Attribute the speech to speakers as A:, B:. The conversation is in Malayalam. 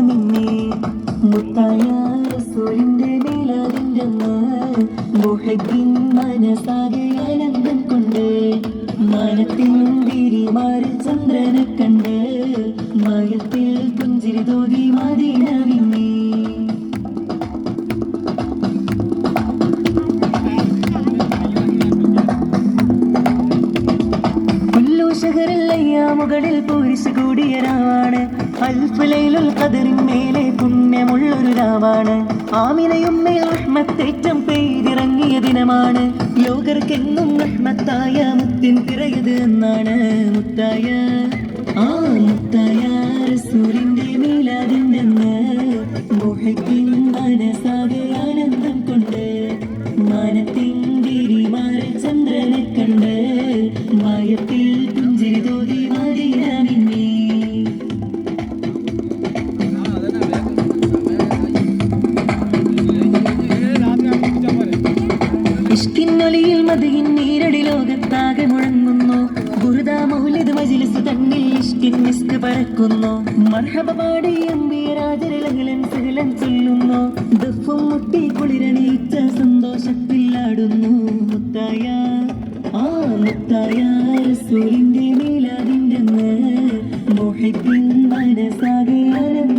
A: മിന്നി മുത്തായ റസൂലിന്റെ മീലാദിന്റെ മുഹബ്ബിൻ മനസാകെ ആനന്ദം കൊണ്ട് മാനത്തിൽ വിരിമാറി ചന്ദ്രനെ കണ്ട് മയത്തിൽ പുഞ്ചിരി തോതി മദീന വിമ്മി മുകളിൽ പൂരിശ് കൂടിയ രാവാണ് അൽഫ് ലൈലുൽ ഖദറിൻ മേലെ പുണ്യമുള്ളൊരു രാവാണ് ആമിനയും മേൽ റഹ്മത്തേറ്റം പെയ്തിറങ്ങിയ ദിനമാണ് ലോകർക്കെന്നും റഹ്മത്തായ മുത്തിൻ പിറയത് എന്നാണ് മുത്തായ റസൂലിന്റെ മീലാദിന്റെ മുഹബ്ബിൻ മനസാകെ ആനന്ദം കൊണ്ട് മാനത്തിൻ വിരിമാറി ചന്ദ്രനെ കണ്ട് മായത്തിൽ പുഞ്ചിരി തോതി മദീന മിന്നി ഇഷ്കിന്നൊലിയിൽ മദീൻ നീരടി ലോകത്താകെ മുഴങ്ങുന്നു ബുർദ മൗലിദ് മജ്ലിസ് തന്നിൽ ഇഷ്കിൻ മിസ്ക് പറക്കുന്നു മർഹബ പാടി അമ്പിയ രാജരലഹലൻ സഹലൻ ചൊല്ലുന്നു ദഫും മുട്ടി കുളിരണീച്ച സന്തോഷത്തിൽ ആടുന്നു മുത്തായ റസൂലിന്റെ മീലാദിന്റെ മുഹബ്ബിൻ മനസാകെ ആനന്ദം